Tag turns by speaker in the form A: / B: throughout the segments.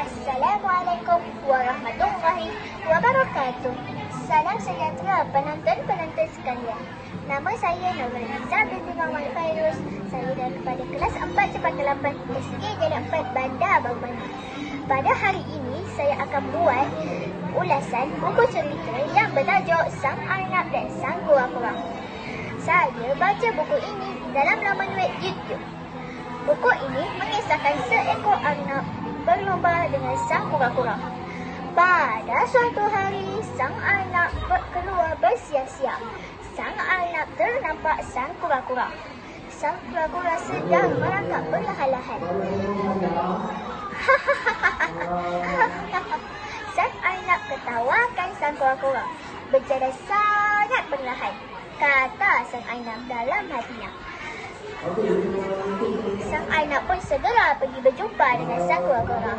A: Assalamualaikum warahmatullahi wabarakatuh. Salam sejahtera penonton-penonton sekalian. Nama saya Nurhaliza binti Muhammad Fairuz. Saya daripada kelas 4 Cepaka 8 SD Jalan 4 Bandar Baru. Pada hari ini saya akan buat ulasan buku cerita yang bertajuk Sang Arnab dan Sang Kura-Kura. Saya baca buku ini dalam laman web YouTube. Buku ini mengisahkan seekor arnab berlomba dengan sang kura-kura. Pada suatu hari, sang arnab keluar bersiap-siap. Sang arnab ternampak sang kura-kura. Sang kura-kura sedang merangkak perlahan-lahan. Sang arnab ketawakan sang kura-kura. Berjalan sangat perlahan, kata sang arnab dalam hatinya. Sang arnab pun segera pergi berjumpa dengan sang kura-kura.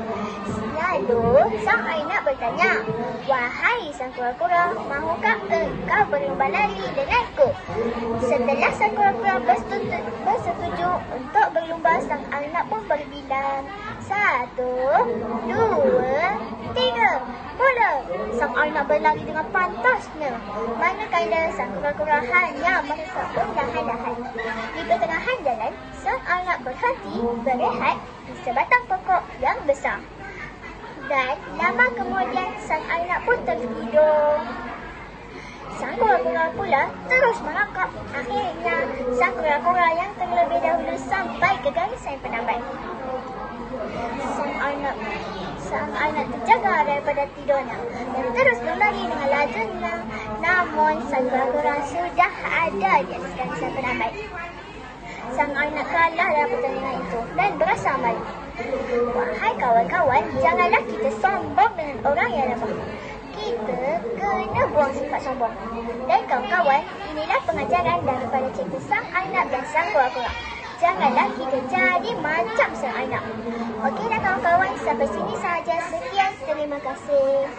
A: Lalu sang arnab bertanya, "Wahai sang kura-kura, mahukah engkau berlomba lari denganku?" Setelah sang kura-kura bersetuju untuk berlomba, sang arnab pun berbilang, 1, 2, 3, mula. Sang arnab berlari dengan pantasnya, manakala sang kura-kura hanya merangkak perlahan-lahan. Di pertengahan jalan, sang arnab berhenti berehat di sebatang pokok yang besar. Dan lama kemudian sang arnab pun tertidur. Sang kura-kura pula terus merangkak. Akhirnya sang kura-kura yang terlebih dahulu sampai ke garisan penambat. Sang arnab terjaga daripada tidurnya dan terus berlari dengan lajunya. Namun sang kura-kura sudah ada di atas garisan penambat. Sang arnab kalah dalam pertandingan itu dan berasa malu. Wahai kawan-kawan, janganlah kita sombong dengan orang yang lemah. Kita kena buang sifat sombong. Dan kawan-kawan, inilah pengajaran daripada cerita Sang Arnab dan Sang Kura-Kura. Janganlah kita jadi macam Sang Arnab. Okeylah kawan-kawan, sampai sini sahaja. Sekian, terima kasih.